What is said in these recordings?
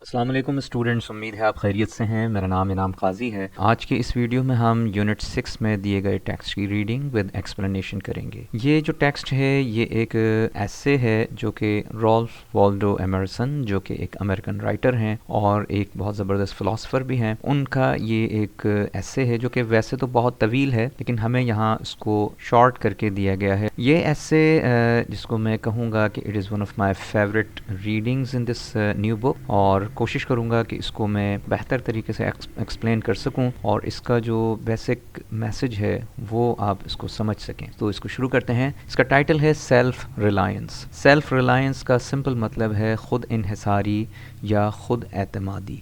السلام علیکم اسٹوڈنٹس، امید ہے آپ خیریت سے ہیں۔ میرا نام انعام قاضی ہے۔ آج کے اس ویڈیو میں ہم یونٹ 6 میں دیے گئے ٹیکسٹ کی ریڈنگ ود ایکسپلینیشن کریں گے۔ یہ جو ٹیکسٹ ہے یہ ایک ایسے ہے جو کہ رالف والڈو ایمرسن، جو کہ ایک امریکن رائٹر ہیں اور ایک بہت زبردست فلاسفر بھی ہیں، ان کا یہ ایک ایسے ہے جو کہ ویسے تو بہت طویل ہے لیکن ہمیں یہاں اس کو شارٹ کر کے دیا گیا ہے۔ یہ ایسے جس کو میں کہوں گا کہ it is one of my favourite readings in this new book, اور کوشش کروں گا کہ اس کو میں بہتر طریقے سے ایکسپلین کر سکوں اور اس کا جو بیسک میسج ہے وہ آپ اس کو سمجھ سکیں۔ تو اس کو شروع کرتے ہیں۔ اس کا ٹائٹل ہے سیلف ریلائنس۔ سیلف ریلائنس کا سمپل مطلب ہے خود انحصاری یا خود اعتمادی،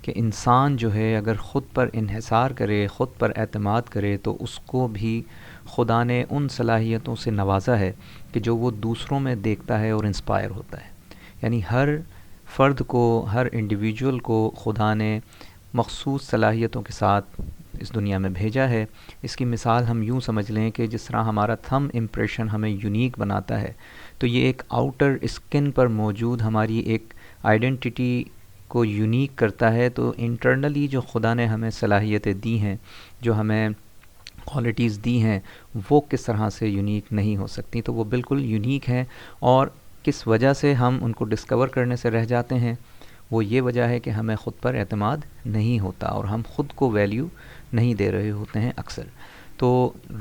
کہ انسان جو ہے اگر خود پر انحصار کرے، خود پر اعتماد کرے تو اس کو بھی خدا نے ان صلاحیتوں سے نوازا ہے کہ جو وہ دوسروں میں دیکھتا ہے اور انسپائر ہوتا ہے۔ یعنی ہر فرد کو، ہر انڈیویجول کو خدا نے مخصوص صلاحیتوں کے ساتھ اس دنیا میں بھیجا ہے۔ اس کی مثال ہم یوں سمجھ لیں کہ جس طرح ہمارا تھم امپریشن ہمیں یونیک بناتا ہے، تو یہ ایک آؤٹر اسکن پر موجود ہماری ایک آئیڈینٹی کو یونیک کرتا ہے۔ تو انٹرنلی جو خدا نے ہمیں صلاحیتیں دی ہیں، جو ہمیں کوالٹیز دی ہیں، وہ کس طرح سے یونیک نہیں ہو سکتی، تو وہ بالکل یونیک ہیں۔ اور کس وجہ سے ہم ان کو ڈسکور کرنے سے رہ جاتے ہیں، وہ یہ وجہ ہے کہ ہمیں خود پر اعتماد نہیں ہوتا اور ہم خود کو ویلیو نہیں دے رہے ہوتے ہیں اکثر۔ تو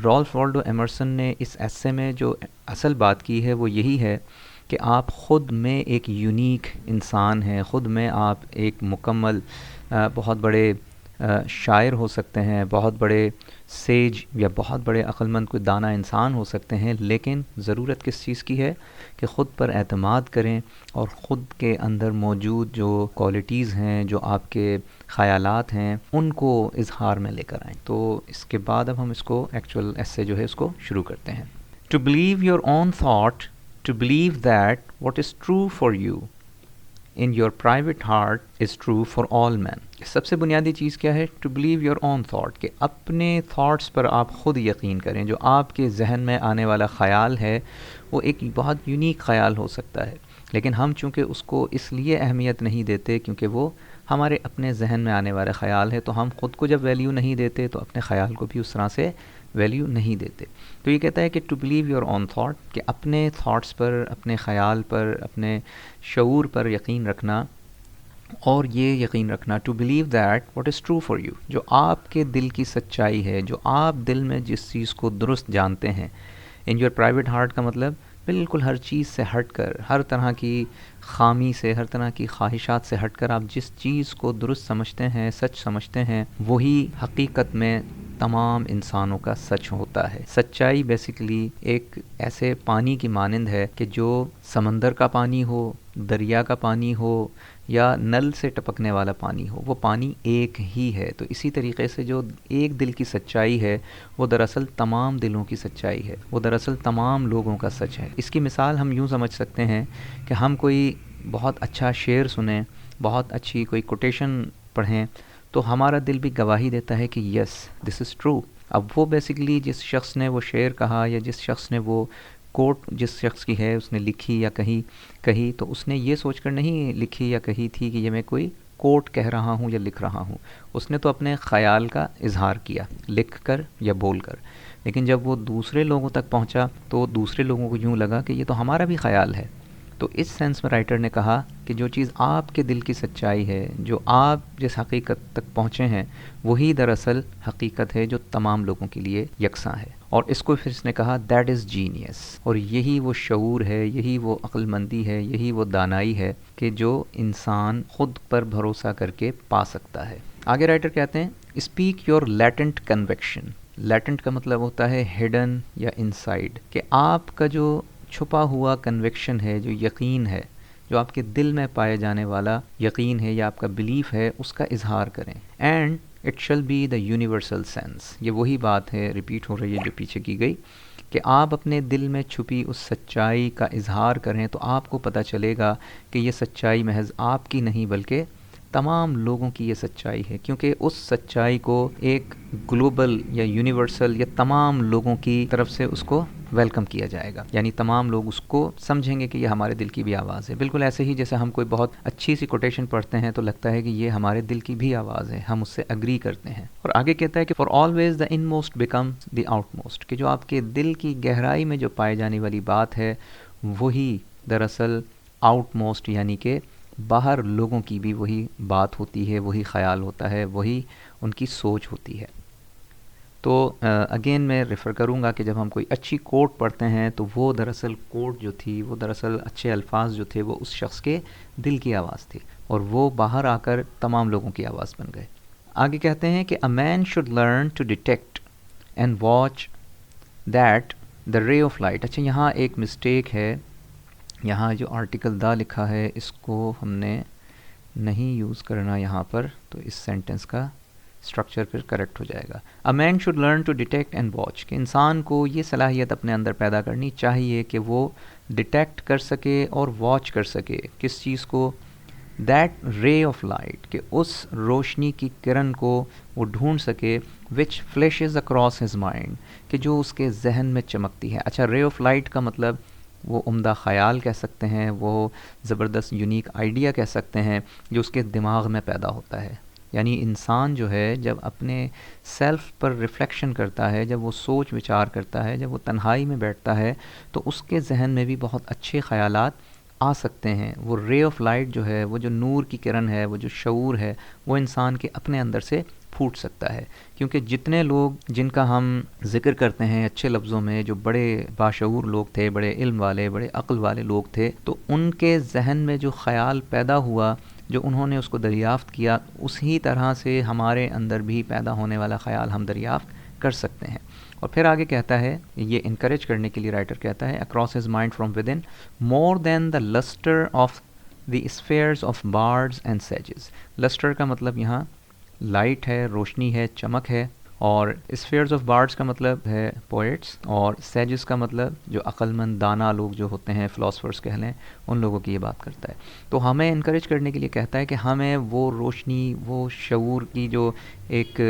رالف والڈو ایمرسن نے اس ایسے میں جو اصل بات کی ہے وہ یہی ہے کہ آپ خود میں ایک یونیک انسان ہیں، خود میں آپ ایک مکمل بہت بڑے شاعر ہو سکتے ہیں، بہت بڑے سیج یا بہت بڑے عقل مند کوئی دانا انسان ہو سکتے ہیں، لیکن ضرورت کس چیز کی ہے کہ خود پر اعتماد کریں اور خود کے اندر موجود جو کوالٹیز ہیں، جو آپ کے خیالات ہیں، ان کو اظہار میں لے کر آئیں۔ تو اس کے بعد اب ہم اس کو ایکچول ایسے جو ہے اس کو شروع کرتے ہیں۔ To believe your own thought, to believe that what is true for you in your private heart is true for all men۔ سب سے بنیادی چیز کیا ہے؟ to believe your own thought، کہ اپنے تھاٹس پر آپ خود یقین کریں۔ جو آپ کے ذہن میں آنے والا خیال ہے وہ ایک بہت یونیک خیال ہو سکتا ہے، لیکن ہم چونکہ اس کو اس لیے اہمیت نہیں دیتے کیونکہ وہ ہمارے اپنے ذہن میں آنے والا خیال ہے، تو ہم خود کو جب ویلیو نہیں دیتے تو اپنے خیال کو بھی اس طرح سے ویلیو نہیں دیتے۔ تو یہ کہتا ہے کہ to believe your own thought, کہ اپنے تھاٹس پر، اپنے خیال پر، اپنے شعور پر یقین رکھنا، اور یہ یقین رکھنا to believe that what is true for you, جو آپ کے دل کی سچائی ہے، جو آپ دل میں جس چیز کو درست جانتے ہیں۔ ان یور پرائیویٹ ہارٹ کا مطلب بالکل ہر چیز سے ہٹ کر، ہر طرح کی خامی سے، ہر طرح کی خواہشات سے ہٹ کر آپ جس چیز کو درست سمجھتے ہیں، سچ سمجھتے ہیں، وہی حقیقت میں تمام انسانوں کا سچ ہوتا ہے۔ سچائی بیسیکلی ایک ایسے پانی کی مانند ہے کہ جو سمندر کا پانی ہو، دریا کا پانی ہو یا نل سے ٹپکنے والا پانی ہو، وہ پانی ایک ہی ہے۔ تو اسی طریقے سے جو ایک دل کی سچائی ہے وہ دراصل تمام دلوں کی سچائی ہے، وہ دراصل تمام لوگوں کا سچ ہے۔ اس کی مثال ہم یوں سمجھ سکتے ہیں کہ ہم کوئی بہت اچھا شعر سنیں، بہت اچھی کوئی کوٹیشن پڑھیں، تو ہمارا دل بھی گواہی دیتا ہے کہ یس دس از ٹرو۔ اب وہ بیسیکلی جس شخص نے وہ شعر کہا یا جس شخص نے وہ کوٹ جس شخص کی ہے اس نے لکھی یا کہی، تو اس نے یہ سوچ کر نہیں لکھی یا کہی تھی کہ یہ میں کوئی کوٹ کہہ رہا ہوں یا لکھ رہا ہوں، اس نے تو اپنے خیال کا اظہار کیا لکھ کر یا بول کر، لیکن جب وہ دوسرے لوگوں تک پہنچا تو دوسرے لوگوں کو یوں لگا کہ یہ تو ہمارا بھی خیال ہے۔ تو اس سینس میں رائٹر نے کہا کہ جو چیز آپ کے دل کی سچائی ہے، جو آپ جس حقیقت تک پہنچے ہیں، وہی دراصل حقیقت ہے جو تمام لوگوں کے لیے یکساں ہے۔ اور اس کو پھر اس نے کہا دیٹ از جینیس، اور یہی وہ شعور ہے، یہی وہ عقل مندی ہے، یہی وہ دانائی ہے کہ جو انسان خود پر بھروسہ کر کے پا سکتا ہے۔ آگے رائٹر کہتے ہیں speak your latent conviction. Latent کا مطلب ہوتا ہے ہڈن یا انسائڈ، کہ آپ کا جو چھپا ہوا کنوکشن ہے، جو یقین ہے، جو آپ کے دل میں پائے جانے والا یقین ہے یا آپ کا بلیف ہے، اس کا اظہار کریں۔ اینڈ اٹ شل بی دا یونیورسل سینس، یہ وہی بات ہے ریپیٹ ہو رہی ہے جو پیچھے کی گئی، کہ آپ اپنے دل میں چھپی اس سچائی کا اظہار کریں تو آپ کو پتہ چلے گا کہ یہ سچائی محض آپ کی نہیں بلکہ تمام لوگوں کی یہ سچائی ہے، کیونکہ اس سچائی کو ایک گلوبل یا یونیورسل یا تمام لوگوں کی طرف سے اس کو ویلکم کیا جائے گا، یعنی تمام لوگ اس کو سمجھیں گے کہ یہ ہمارے دل کی بھی آواز ہے۔ بالکل ایسے ہی جیسے ہم کوئی بہت اچھی سی کوٹیشن پڑھتے ہیں تو لگتا ہے کہ یہ ہمارے دل کی بھی آواز ہے، ہم اس سے اگری کرتے ہیں۔ اور آگے کہتا ہے کہ for always the in most becomes the out most, کہ جو آپ کے دل کی گہرائی میں جو پائے جانے والی بات ہے وہی دراصل آؤٹ موسٹ یعنی کہ باہر لوگوں کی بھی وہی بات ہوتی ہے، وہی خیال ہوتا ہے، وہی ان کی سوچ ہوتی ہے۔ تو اگین میں ریفر کروں گا کہ جب ہم کوئی اچھی کوٹ پڑھتے ہیں تو وہ دراصل کوٹ جو تھی، وہ دراصل اچھے الفاظ جو تھے وہ اس شخص کے دل کی آواز تھی، اور وہ باہر آ کر تمام لوگوں کی آواز بن گئے۔ آگے کہتے ہیں کہ a man should learn to detect and watch that the ray of light۔ اچھا یہاں ایک مسٹیک ہے، یہاں جو آرٹیکل دا لکھا ہے اس کو ہم نے نہیں یوز کرنا یہاں پر، تو اس سینٹنس کا اسٹرکچر پھر کریکٹ ہو جائے گا۔ A man should learn to detect and watch، کہ انسان کو یہ صلاحیت اپنے اندر پیدا کرنی چاہیے کہ وہ ڈیٹیکٹ کر سکے اور واچ کر سکے کس چیز کو، that ray of light، کہ اس روشنی کی کرن کو وہ ڈھونڈ سکے which flashes across his mind، کہ جو اس کے ذہن میں چمکتی ہے۔ اچھا ray of light کا مطلب وہ عمدہ خیال کہہ سکتے ہیں، وہ زبردست یونیک آئیڈیا کہہ سکتے ہیں جو اس کے دماغ میں پیدا ہوتا ہے۔ یعنی انسان جو ہے جب اپنے سیلف پر ریفلیکشن کرتا ہے، جب وہ سوچ وچار کرتا ہے، جب وہ تنہائی میں بیٹھتا ہے تو اس کے ذہن میں بھی بہت اچھے خیالات آ سکتے ہیں۔ وہ رے آف لائٹ جو ہے، وہ جو نور کی کرن ہے، وہ جو شعور ہے، وہ انسان کے اپنے اندر سے پھوٹ سکتا ہے۔ کیونکہ جتنے لوگ جن کا ہم ذکر کرتے ہیں اچھے لفظوں میں، جو بڑے باشعور لوگ تھے، بڑے علم والے، بڑے عقل والے لوگ تھے، تو ان کے ذہن میں جو خیال پیدا ہوا، جو انہوں نے اس کو دریافت کیا، اسی طرح سے ہمارے اندر بھی پیدا ہونے والا خیال ہم دریافت کر سکتے ہیں۔ اور پھر آگے کہتا ہے، یہ انکریج کرنے کے لیے رائٹر کہتا ہے across his mind from within more than the luster of the spheres of bards and sages۔ luster کا مطلب یہاں لائٹ ہے، روشنی ہے، چمک ہے، اور spheres of bards کا مطلب ہے poets، اور sages کا مطلب جو عقل مند دانا لوگ جو ہوتے ہیں، philosophers کہہ لیں، ان لوگوں کی یہ بات کرتا ہے۔ تو ہمیں انکریج کرنے کے لیے کہتا ہے کہ ہمیں وہ روشنی، وہ شعور کی جو ایک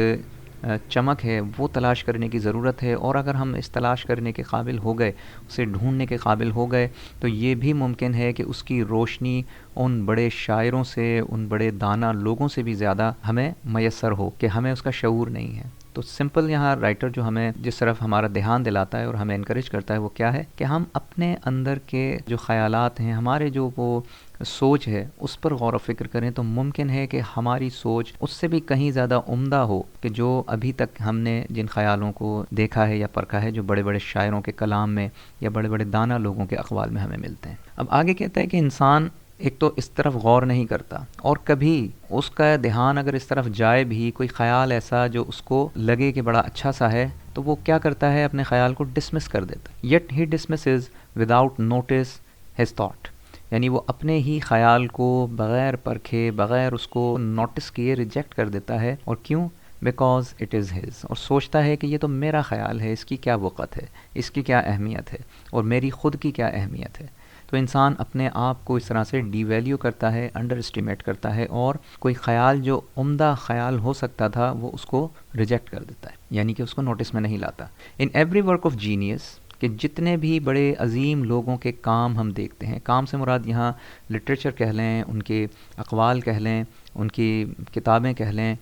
چمک ہے وہ تلاش کرنے کی ضرورت ہے، اور اگر ہم اس تلاش کرنے کے قابل ہو گئے، اسے ڈھونڈنے کے قابل ہو گئے، تو یہ بھی ممکن ہے کہ اس کی روشنی ان بڑے شاعروں سے، ان بڑے دانا لوگوں سے بھی زیادہ ہمیں میسر ہو، کہ ہمیں اس کا شعور نہیں ہے۔ تو سمپل یہاں رائٹر جو ہمیں جس طرف ہمارا دھیان دلاتا ہے اور ہمیں انکریج کرتا ہے وہ کیا ہے کہ ہم اپنے اندر کے جو خیالات ہیں، ہمارے جو وہ سوچ ہے، اس پر غور و فکر کریں، تو ممکن ہے کہ ہماری سوچ اس سے بھی کہیں زیادہ عمدہ ہو کہ جو ابھی تک ہم نے جن خیالوں کو دیکھا ہے یا پرکھا ہے، جو بڑے بڑے شاعروں کے کلام میں یا بڑے بڑے دانا لوگوں کے اقوال میں ہمیں ملتے ہیں۔ اب آگے کہتا ہے کہ انسان ایک تو اس طرف غور نہیں کرتا، اور کبھی اس کا دھیان اگر اس طرف جائے بھی، کوئی خیال ایسا جو اس کو لگے کہ بڑا اچھا سا ہے، تو وہ کیا کرتا ہے، اپنے خیال کو ڈسمس کر دیتا ہے۔ Yet he dismisses without notice his thought, یعنی وہ اپنے ہی خیال کو بغیر پرکھے، بغیر اس کو نوٹس کیے ریجیکٹ کر دیتا ہے۔ اور کیوں؟ بیکاز اٹ از ہز، اور سوچتا ہے کہ یہ تو میرا خیال ہے، اس کی کیا وقت ہے، اس کی کیا اہمیت ہے، اور میری خود کی کیا اہمیت ہے۔ تو انسان اپنے آپ کو اس طرح سے ڈی ویلیو کرتا ہے، انڈر اسٹیمیٹ کرتا ہے، اور کوئی خیال جو عمدہ خیال ہو سکتا تھا وہ اس کو ریجیکٹ کر دیتا ہے، یعنی کہ اس کو نوٹس میں نہیں لاتا۔ In every work of genius, کہ جتنے بھی بڑے عظیم لوگوں کے کام ہم دیکھتے ہیں، کام سے مراد یہاں لٹریچر کہہ لیں، ان کے اقوال کہہ لیں، ان کی کتابیں کہہ لیں،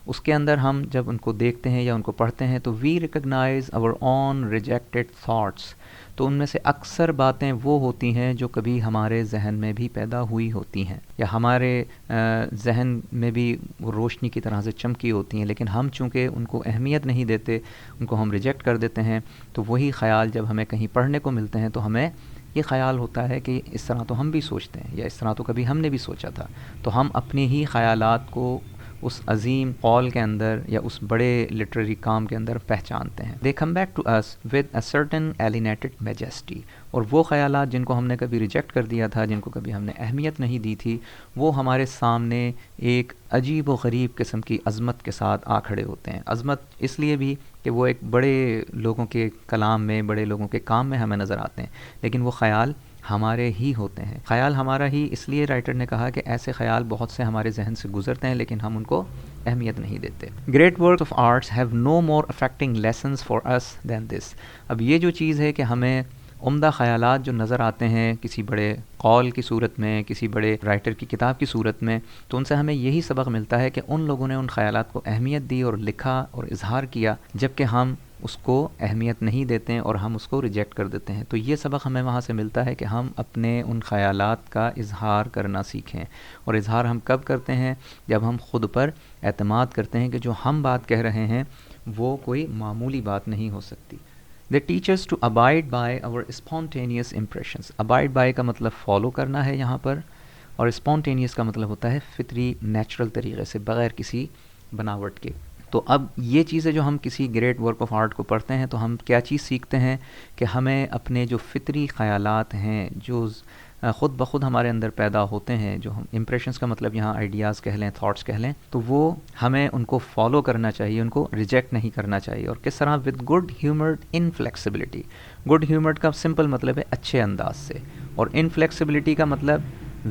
اس کے اندر ہم جب ان کو دیکھتے ہیں یا ان کو پڑھتے ہیں تو وی recognise our own rejected thoughts، تو ان میں سے اکثر باتیں وہ ہوتی ہیں جو کبھی ہمارے ذہن میں بھی پیدا ہوئی ہوتی ہیں، یا ہمارے ذہن میں بھی وہ روشنی کی طرح سے چمکی ہوتی ہیں، لیکن ہم چونکہ ان کو اہمیت نہیں دیتے، ان کو ہم ریجیکٹ کر دیتے ہیں، تو وہی خیال جب ہمیں کہیں پڑھنے کو ملتے ہیں تو ہمیں یہ خیال ہوتا ہے کہ اس طرح تو ہم بھی سوچتے ہیں، یا اس طرح تو کبھی ہم نے بھی سوچا تھا۔ تو ہم اپنے ہی خیالات کو اس عظیم قول کے اندر یا اس بڑے لٹریری کام کے اندر پہچانتے ہیں۔ They come back to us with a certain alienated majesty، اور وہ خیالات جن کو ہم نے کبھی ریجیکٹ کر دیا تھا، جن کو کبھی ہم نے اہمیت نہیں دی تھی، وہ ہمارے سامنے ایک عجیب و غریب قسم کی عظمت کے ساتھ آ کھڑے ہوتے ہیں۔ عظمت اس لیے بھی کہ وہ ایک بڑے لوگوں کے کلام میں، بڑے لوگوں کے کام میں ہمیں نظر آتے ہیں، لیکن وہ خیال ہمارے ہی ہوتے ہیں. خیال ہمارا ہی اس لیے رائٹر نے کہا کہ ایسے خیال بہت سے ہمارے ذہن سے گزرتے ہیں لیکن ہم ان کو اہمیت نہیں دیتے. Great work of arts have no more affecting lessons for us than this. اب یہ جو چیز ہے کہ ہمیں عمدہ خیالات جو نظر آتے ہیں کسی بڑے قول کی صورت میں، کسی بڑے رائٹر کی کتاب کی صورت میں، تو ان سے ہمیں یہی سبق ملتا ہے کہ ان لوگوں نے ان خیالات کو اہمیت دی اور لکھا اور اظہار کیا، جبکہ ہم اس کو اہمیت نہیں دیتے ہیں اور ہم اس کو ریجیکٹ کر دیتے ہیں. تو یہ سبق ہمیں وہاں سے ملتا ہے کہ ہم اپنے ان خیالات کا اظہار کرنا سیکھیں. اور اظہار ہم کب کرتے ہیں؟ جب ہم خود پر اعتماد کرتے ہیں کہ جو ہم بات کہہ رہے ہیں وہ کوئی معمولی بات نہیں ہو سکتی. They teach us to abide by our spontaneous impressions. Abide by کا مطلب فالو کرنا ہے یہاں پر، اور spontaneous کا مطلب ہوتا ہے فطری، نیچرل طریقے سے، بغیر کسی بناوٹ کے. تو اب یہ چیزیں جو ہم کسی گریٹ ورک آف آرٹ کو پڑھتے ہیں تو ہم کیا چیز سیکھتے ہیں کہ ہمیں اپنے جو فطری خیالات ہیں جو خود بخود ہمارے اندر پیدا ہوتے ہیں، جو ہم امپریشنس کا مطلب یہاں آئیڈیاز کہہ لیں، تھاٹس کہہ لیں، تو وہ ہمیں ان کو فالو کرنا چاہیے، ان کو ریجیکٹ نہیں کرنا چاہیے. اور کس طرح؟ With good humoured inflexibility. Good humoured کا سمپل مطلب ہے اچھے انداز سے، اور انفلیکسیبلٹی کا مطلب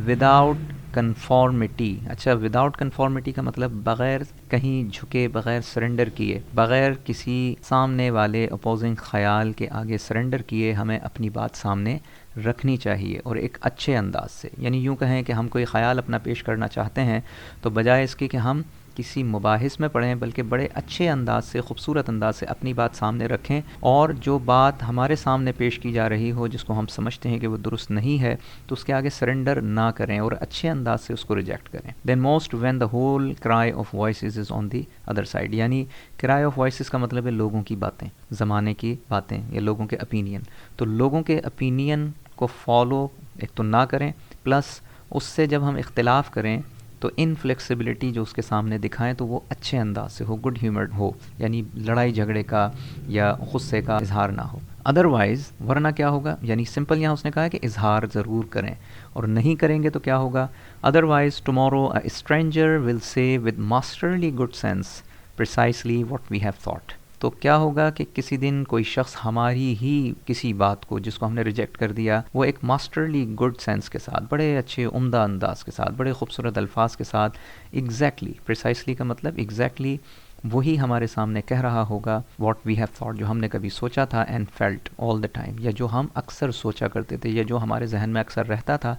وداؤٹ کنفارمٹی. اچھا، وداؤٹ کنفارمٹی کا مطلب بغیر کہیں جھکے، بغیر سرنڈر کیے، بغیر کسی سامنے والے اپوزنگ خیال کے آگے سرنڈر کیے ہمیں اپنی بات سامنے رکھنی چاہیے، اور ایک اچھے انداز سے. یعنی یوں کہیں کہ ہم کوئی خیال اپنا پیش کرنا چاہتے ہیں تو بجائے اس کے کہ ہم کسی مباحث میں پڑھیں، بلکہ بڑے اچھے انداز سے، خوبصورت انداز سے اپنی بات سامنے رکھیں، اور جو بات ہمارے سامنے پیش کی جا رہی ہو جس کو ہم سمجھتے ہیں کہ وہ درست نہیں ہے تو اس کے آگے سرنڈر نہ کریں اور اچھے انداز سے اس کو ریجیکٹ کریں. دین موسٹ وین دا ہول کرائے of voices is on the other side. یعنی کرائے آف وائسز کا مطلب ہے لوگوں کی باتیں، زمانے کی باتیں یا لوگوں کے اپینین. تو لوگوں کے اپینین کو فالو ایک تو نہ کریں، پلس اس سے جب ہم اختلاف کریں تو انفلیکسیبلٹی جو اس کے سامنے دکھائیں تو وہ اچھے انداز سے ہو، گڈ ہیومرڈ ہو، یعنی لڑائی جھگڑے کا یا غصے کا اظہار نہ ہو. ادروائز ورنہ کیا ہوگا؟ یعنی سمپل یہاں اس نے کہا ہے کہ اظہار ضرور کریں، اور نہیں کریں گے تو کیا ہوگا؟ Otherwise tomorrow a stranger will say with masterly good sense precisely what we have thought. تو کیا ہوگا کہ کسی دن کوئی شخص ہماری ہی کسی بات کو جس کو ہم نے ریجیکٹ کر دیا، وہ ایک ماسٹرلی گڈ سینس کے ساتھ، بڑے اچھے عمدہ انداز کے ساتھ، بڑے خوبصورت الفاظ کے ساتھ، ایگزیکٹلی، پریسائسلی کا مطلب ایگزیکٹلی وہی ہمارے سامنے کہہ رہا ہوگا واٹ وی ہیو تھاٹ، جو ہم نے کبھی سوچا تھا، and felt all the time, یا جو ہم اکثر سوچا کرتے تھے یا جو ہمارے ذہن میں اکثر رہتا تھا.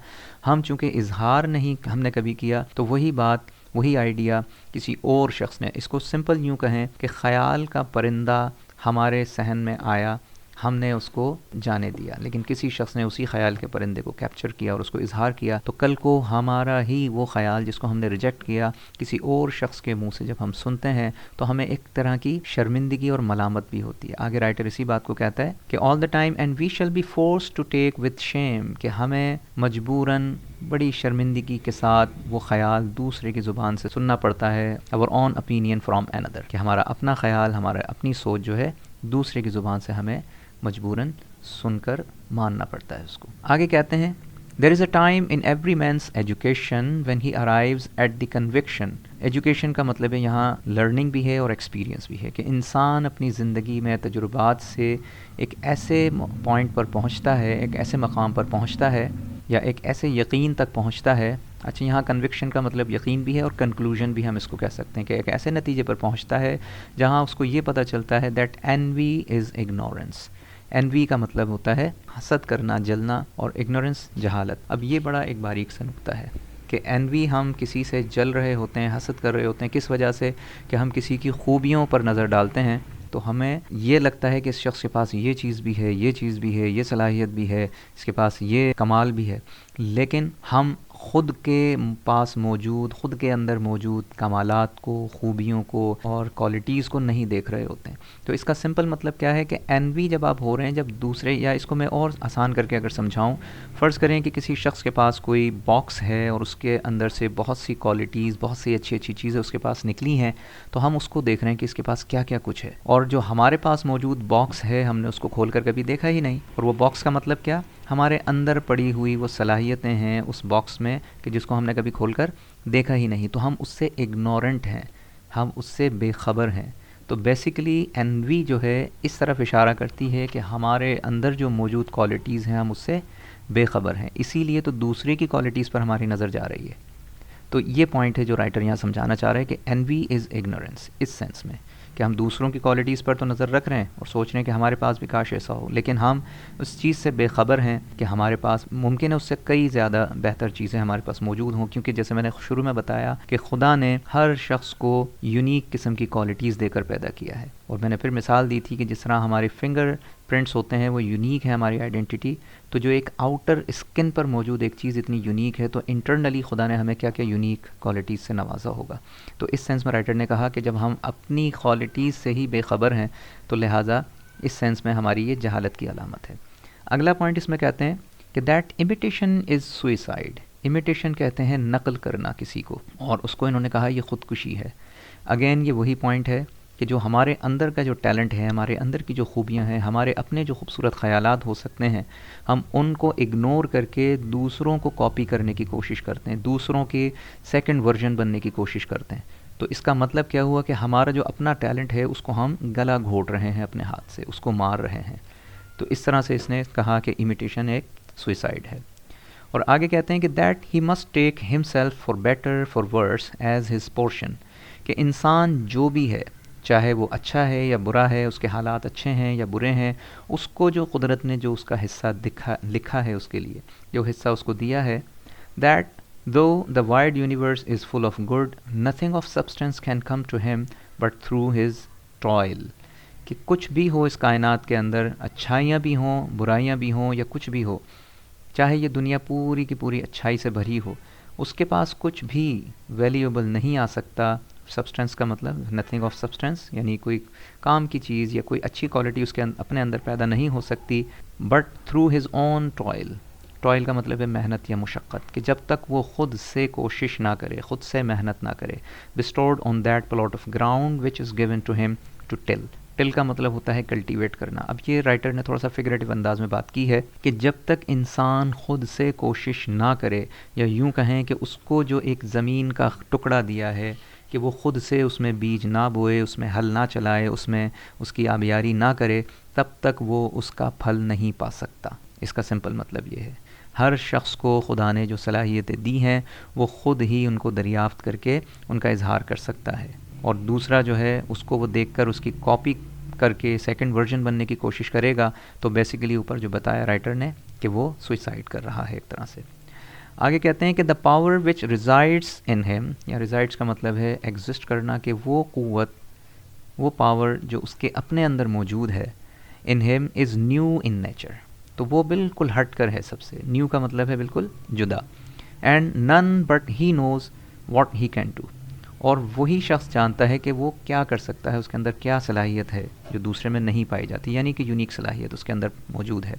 ہم چونکہ اظہار نہیں ہم نے کبھی کیا تو وہی بات، وہی آئیڈیا کسی اور شخص نے، اس کو سمپل یوں کہیں کہ خیال کا پرندہ ہمارے صحن میں آیا، ہم نے اس کو جانے دیا، لیکن کسی شخص نے اسی خیال کے پرندے کو کیپچر کیا اور اس کو اظہار کیا، تو کل کو ہمارا ہی وہ خیال جس کو ہم نے ریجیکٹ کیا کسی اور شخص کے منہ سے جب ہم سنتے ہیں تو ہمیں ایک طرح کی شرمندگی اور ملامت بھی ہوتی ہے. آگے رائٹر اسی بات کو کہتا ہے کہ all the time and we shall be forced to take with shame, کہ ہمیں مجبوراً بڑی شرمندگی کے ساتھ وہ خیال دوسرے کی زبان سے سننا پڑتا ہے، our own opinion from another، کہ ہمارا اپنا خیال، ہمارا اپنی سوچ جو ہے دوسرے کی زبان سے ہمیں مجبوراً سن کر ماننا پڑتا ہے اس کو. آگے کہتے ہیں there is a time in every man's education when he arrives at the conviction. Education کا مطلب ہے یہاں لرننگ بھی ہے اور ایکسپیرینس بھی ہے، کہ انسان اپنی زندگی میں تجربات سے ایک ایسے پوائنٹ پر پہنچتا ہے، ایک ایسے مقام پر پہنچتا ہے یا ایک ایسے یقین تک پہنچتا ہے. اچھا، یہاں کنوکشن کا مطلب یقین بھی ہے اور کنکلوژن بھی ہم اس کو کہہ سکتے ہیں، کہ ایک ایسے نتیجے پر پہنچتا ہے جہاں اس کو یہ پتہ چلتا ہے that envy is ignorance. envy کا مطلب ہوتا ہے حسد کرنا، جلنا، اور ignorance جہالت. اب یہ بڑا ایک باریک سا نکتہ ہے کہ envy ہم کسی سے جل رہے ہوتے ہیں، حسد کر رہے ہوتے ہیں، کس وجہ سے؟ کہ ہم کسی کی خوبیوں پر نظر ڈالتے ہیں تو ہمیں یہ لگتا ہے کہ اس شخص کے پاس یہ چیز بھی ہے، یہ چیز بھی ہے، یہ صلاحیت بھی ہے، اس کے پاس یہ کمال بھی ہے، لیکن ہم خود کے پاس موجود، خود کے اندر موجود کمالات کو، خوبیوں کو اور کوالٹیز کو نہیں دیکھ رہے ہوتے ہیں. تو اس کا سمپل مطلب کیا ہے کہ envy جب آپ ہو رہے ہیں، جب دوسرے، یا اس کو میں اور آسان کر کے اگر سمجھاؤں، فرض کریں کہ کسی شخص کے پاس کوئی باکس ہے اور اس کے اندر سے بہت سی کوالٹیز، بہت سی اچھی اچھی چیزیں اس کے پاس نکلی ہیں، تو ہم اس کو دیکھ رہے ہیں کہ اس کے پاس کیا کیا کچھ ہے، اور جو ہمارے پاس موجود باکس ہے ہم نے اس کو کھول کر کبھی دیکھا ہی نہیں. اور وہ باکس کا مطلب کیا؟ ہمارے اندر پڑی ہوئی وہ صلاحیتیں ہیں اس باکس میں کہ جس کو ہم نے کبھی کھول کر دیکھا ہی نہیں. تو ہم اس سے اگنورنٹ ہیں، ہم اس سے بے خبر ہیں. تو بیسیکلی envy جو ہے اس طرف اشارہ کرتی ہے کہ ہمارے اندر جو موجود کوالٹیز ہیں ہم اس سے بے خبر ہیں، اسی لیے تو دوسرے کی کوالٹیز پر ہماری نظر جا رہی ہے۔ تو یہ پوائنٹ ہے جو رائٹر یہاں سمجھانا چاہ رہا ہے کہ envy از ignorance، اس سینس میں کہ ہم دوسروں کی کوالٹیز پر تو نظر رکھ رہے ہیں اور سوچ رہے ہیں کہ ہمارے پاس بھی کاش ایسا ہو، لیکن ہم اس چیز سے بے خبر ہیں کہ ہمارے پاس ممکن ہے اس سے کئی زیادہ بہتر چیزیں ہمارے پاس موجود ہوں، کیونکہ جیسے میں نے شروع میں بتایا کہ خدا نے ہر شخص کو یونیک قسم کی کوالٹیز دے کر پیدا کیا ہے، اور میں نے پھر مثال دی تھی کہ جس طرح ہمارے فنگر پرنٹس ہوتے ہیں وہ یونیک ہے ہماری آئیڈینٹی، تو جو ایک آؤٹر اسکن پر موجود ایک چیز اتنی یونیک ہے تو انٹرنلی خدا نے ہمیں کیا کیا یونیک کوالٹیز سے نوازا ہوگا۔ تو اس سینس میں رائٹر نے کہا کہ جب ہم اپنی کوالٹیز سے ہی بے خبر ہیں تو لہٰذا اس سینس میں ہماری یہ جہالت کی علامت ہے۔ اگلا پوائنٹ اس میں کہتے ہیں کہ that imitation is suicide, imitation کہتے ہیں نقل کرنا کسی کو، اور اس کو انہوں نے کہا یہ خودکشی ہے۔ اگین یہ وہی پوائنٹ ہے کہ جو ہمارے اندر کا جو ٹیلنٹ ہے، ہمارے اندر کی جو خوبیاں ہیں، ہمارے اپنے جو خوبصورت خیالات ہو سکتے ہیں، ہم ان کو اگنور کر کے دوسروں کو کاپی کرنے کی کوشش کرتے ہیں، دوسروں کے سیکنڈ ورژن بننے کی کوشش کرتے ہیں۔ تو اس کا مطلب کیا ہوا کہ ہمارا جو اپنا ٹیلنٹ ہے اس کو ہم گلا گھونٹ رہے ہیں اپنے ہاتھ سے، اس کو مار رہے ہیں۔ تو اس طرح سے اس نے کہا کہ امیٹیشن ایک سوئسائڈ ہے۔ اور آگے کہتے ہیں کہ that he must take himself for better for worse as his portion, کہ انسان جو بھی ہے چاہے وہ اچھا ہے یا برا ہے، اس کے حالات اچھے ہیں یا برے ہیں، اس کو جو قدرت نے جو اس کا حصہ لکھا ہے اس کے لیے، جو حصہ اس کو دیا ہے، that though the wide universe is full of good, nothing of substance can come to him but through his toil، کہ کچھ بھی ہو اس کائنات کے اندر، اچھائیاں بھی ہوں برائیاں بھی ہوں یا کچھ بھی ہو، چاہے یہ دنیا پوری کی پوری اچھائی سے بھری ہو، اس کے پاس کچھ بھی ویلیوبل نہیں آ سکتا۔ سبسٹنس کا مطلب نتھنگ آف سبسٹنس، یعنی کوئی کام کی چیز یا کوئی اچھی کوالٹی اس کے اپنے اندر پیدا نہیں ہو سکتی، بٹ تھرو ہز اون ٹوائل، ٹوائل کا مطلب ہے محنت یا مشقت، کہ جب تک وہ خود سے کوشش نہ کرے، خود سے محنت نہ کرے۔ bestowed on that plot of ground which is given to him to till، ٹل کا مطلب ہوتا ہے کلٹیویٹ کرنا۔ اب یہ رائٹر نے تھوڑا سا فگریٹو انداز میں بات کی ہے کہ جب تک انسان خود سے کوشش نہ کرے، یا یوں کہیں کہ اس کو جو ایک زمین کا ٹکڑا دیا ہے کہ وہ خود سے اس میں بیج نہ بوئے، اس میں ہل نہ چلائے، اس میں اس کی آبیاری نہ کرے، تب تک وہ اس کا پھل نہیں پا سکتا۔ اس کا سمپل مطلب یہ ہے، ہر شخص کو خدا نے جو صلاحیتیں دی ہیں وہ خود ہی ان کو دریافت کر کے ان کا اظہار کر سکتا ہے، اور دوسرا جو ہے اس کو وہ دیکھ کر اس کی کاپی کر کے سیکنڈ ورژن بننے کی کوشش کرے گا، تو بیسیکلی اوپر جو بتایا رائٹر نے کہ وہ سوئسائڈ کر رہا ہے ایک طرح سے۔ آگے کہتے ہیں کہ دا پاور وچ ریزائڈس ان ہم، یا ریزائڈس کا مطلب ہے ایگزسٹ کرنا، کہ وہ قوت، وہ پاور جو اس کے اپنے اندر موجود ہے، ان ہم از نیو ان نیچر، تو وہ بالکل ہٹ کر ہے سب سے، نیو کا مطلب ہے بالکل جدا، اینڈ نن but he knows what he can do, اور وہی شخص جانتا ہے کہ وہ کیا کر سکتا ہے، اس کے اندر کیا صلاحیت ہے جو دوسرے میں نہیں پائی جاتی، یعنی کہ یونیک صلاحیت اس کے اندر موجود ہے۔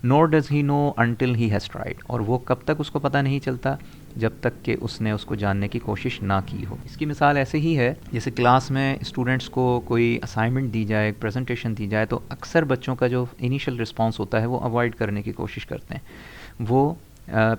Nor does he know until he has tried, اور وہ کب تک اس کو پتہ نہیں چلتا، جب تک کہ اس نے اس کو جاننے کی کوشش نہ کی ہو۔ اس کی مثال ایسے ہی ہے جیسے کلاس میں اسٹوڈنٹس کو کوئی اسائنمنٹ دی جائے، پریزنٹیشن دی جائے، تو اکثر بچوں کا جو انیشیل رسپانس ہوتا ہے وہ اوائڈ کرنے کی کوشش کرتے ہیں، وہ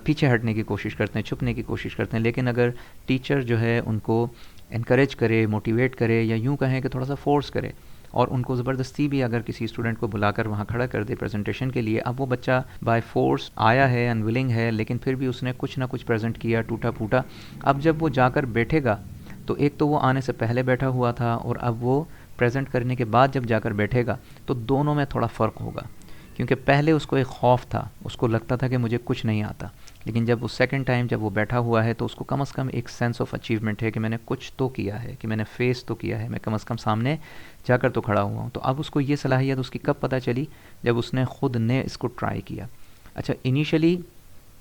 پیچھے ہٹنے کی کوشش کرتے ہیں، چھپنے کی کوشش کرتے ہیں، لیکن اگر ٹیچر جو ہے ان کو انکریج کرے، موٹیویٹ کرے، یا یوں کہیں کہ تھوڑا سا فورس کرے، اور ان کو زبردستی بھی اگر کسی اسٹوڈنٹ کو بلا کر وہاں کھڑا کر دے پریزنٹیشن کے لیے، اب وہ بچہ بائی فورس آیا ہے، انولنگ ہے، لیکن پھر بھی اس نے کچھ نہ کچھ پریزنٹ کیا ٹوٹا پھوٹا، اب جب وہ جا کر بیٹھے گا تو ایک تو وہ آنے سے پہلے بیٹھا ہوا تھا، اور اب وہ پریزنٹ کرنے کے بعد جب جا کر بیٹھے گا تو دونوں میں تھوڑا فرق ہوگا، کیونکہ پہلے اس کو ایک خوف تھا، اس کو لگتا تھا کہ مجھے کچھ نہیں آتا، لیکن جب وہ سیکنڈ ٹائم جب وہ بیٹھا ہوا ہے تو اس کو کم از کم ایک سینس آف اچیومنٹ ہے کہ میں نے کچھ تو کیا ہے، کہ میں نے فیس تو کیا ہے، میں کم از کم سامنے جا کر تو کھڑا ہوا ہوں۔ تو اب اس کو یہ صلاحیت اس کی کب پتہ چلی؟ جب اس نے خود نے اس کو ٹرائی کیا۔ اچھا، انیشلی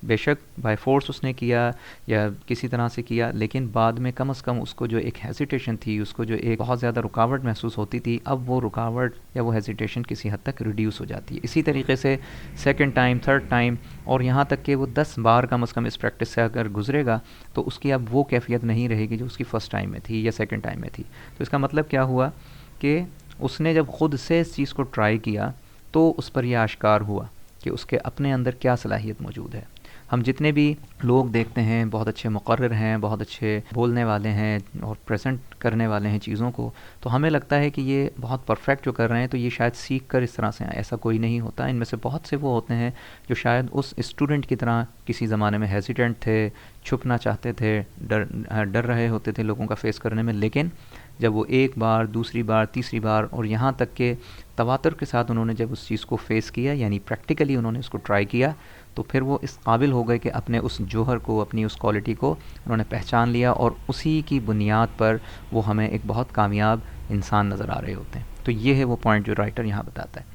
بے شک بائی فورس اس نے کیا یا کسی طرح سے کیا، لیکن بعد میں کم از کم اس کو جو ایک ہیزیٹیشن تھی، اس کو جو ایک بہت زیادہ رکاوٹ محسوس ہوتی تھی، اب وہ رکاوٹ یا وہ ہیزیٹیشن کسی حد تک ریڈیوس ہو جاتی ہے۔ اسی طریقے سے سیکنڈ ٹائم، تھرڈ ٹائم، اور یہاں تک کہ وہ 10 بار کم از کم اس پریکٹس سے اگر گزرے گا تو اس کی اب وہ کیفیت نہیں رہے گی جو اس کی فرسٹ ٹائم میں تھی یا سیکنڈ ٹائم میں تھی۔ تو اس کا مطلب کیا ہوا کہ اس نے جب خود سے اس چیز کو ٹرائی کیا تو اس پر یہ آشکار ہوا کہ اس کے اپنے اندر کیا صلاحیت موجود ہے۔ ہم جتنے بھی لوگ دیکھتے ہیں بہت اچھے مقرر ہیں، بہت اچھے بولنے والے ہیں اور پریزنٹ کرنے والے ہیں چیزوں کو، تو ہمیں لگتا ہے کہ یہ بہت پرفیکٹ جو کر رہے ہیں تو یہ شاید سیکھ کر اس طرح سے آئے. ایسا کوئی نہیں ہوتا. ان میں سے بہت سے وہ ہوتے ہیں جو شاید اس اسٹوڈنٹ کی طرح کسی زمانے میں ہیزیٹنٹ تھے، چھپنا چاہتے تھے، ڈر رہے ہوتے تھے لوگوں کا فیس کرنے میں، لیکن جب وہ ایک بار، دوسری بار، تیسری بار اور یہاں تک کہ تواتر کے ساتھ انہوں نے جب اس چیز کو فیس کیا، یعنی پریکٹیکلی انہوں نے اس کو ٹرائی کیا، تو پھر وہ اس قابل ہو گئے کہ اپنے اس جوہر کو، اپنی اس کوالٹی کو انہوں نے پہچان لیا، اور اسی کی بنیاد پر وہ ہمیں ایک بہت کامیاب انسان نظر آ رہے ہوتے ہیں. تو یہ ہے وہ پوائنٹ جو رائٹر یہاں بتاتا ہے.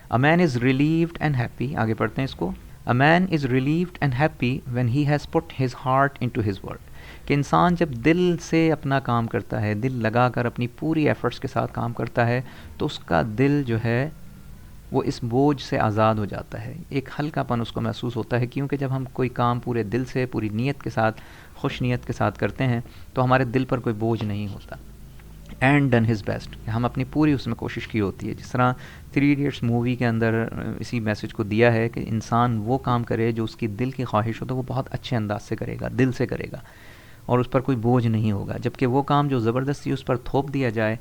A man is relieved and happy. آگے پڑھتے ہیں اس کو. A man is relieved and happy when he has put his heart into his work. کہ انسان جب دل سے اپنا کام کرتا ہے، دل لگا کر اپنی پوری ایفرٹس کے ساتھ کام کرتا ہے، تو اس کا دل جو ہے وہ اس بوجھ سے آزاد ہو جاتا ہے. ایک ہلکا پن اس کو محسوس ہوتا ہے، کیونکہ جب ہم کوئی کام پورے دل سے، پوری نیت کے ساتھ، خوش نیت کے ساتھ کرتے ہیں تو ہمارے دل پر کوئی بوجھ نہیں ہوتا. اینڈ ڈن ہز بیسٹ، ہم اپنی پوری اس میں کوشش کی ہوتی ہے. جس طرح 3 ایڈیٹس مووی کے اندر اسی میسج کو دیا ہے کہ انسان وہ کام کرے جو اس کی دل کی خواہش ہو، تو وہ بہت اچھے انداز سے کرے گا، دل سے کرے گا، اور اس پر کوئی بوجھ نہیں ہوگا. جبکہ وہ کام جو زبردستی اس پر تھوپ دیا جائے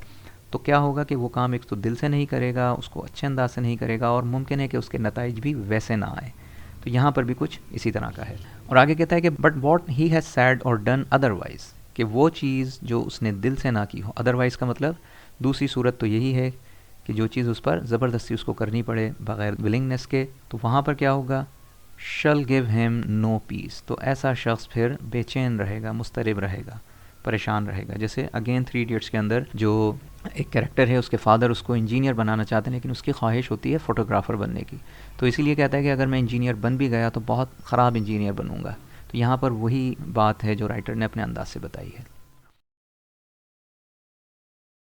تو کیا ہوگا کہ وہ کام ایک تو دل سے نہیں کرے گا، اس کو اچھے انداز سے نہیں کرے گا، اور ممکن ہے کہ اس کے نتائج بھی ویسے نہ آئے. تو یہاں پر بھی کچھ اسی طرح کا ہے. اور آگے کہتا ہے کہ but what he has said اور ڈن ادروائز، کہ وہ چیز جو اس نے دل سے نہ کی ہو. ادروائز کا مطلب دوسری صورت تو یہی ہے کہ جو چیز اس پر زبردستی اس کو کرنی پڑے بغیر ولنگنس کے، تو وہاں پر کیا ہوگا؟ شل گیو ہیم نو پیس. تو ایسا شخص پھر بے چین رہے گا، مضطرب رہے گا، پریشان رہے گا. جیسے اگین 3 ایڈیٹس کے اندر جو ایک کیریکٹر ہے، اس کے فادر اس کو انجینئر بنانا چاہتے ہیں، لیکن اس کی خواہش ہوتی ہے فوٹوگرافر بننے کی. تو اسی لیے کہتا ہے کہ اگر میں انجینئر بن بھی گیا تو بہت خراب انجینئر بنوں گا. تو یہاں پر وہی بات ہے جو رائٹر نے اپنے انداز سے بتائی ہے.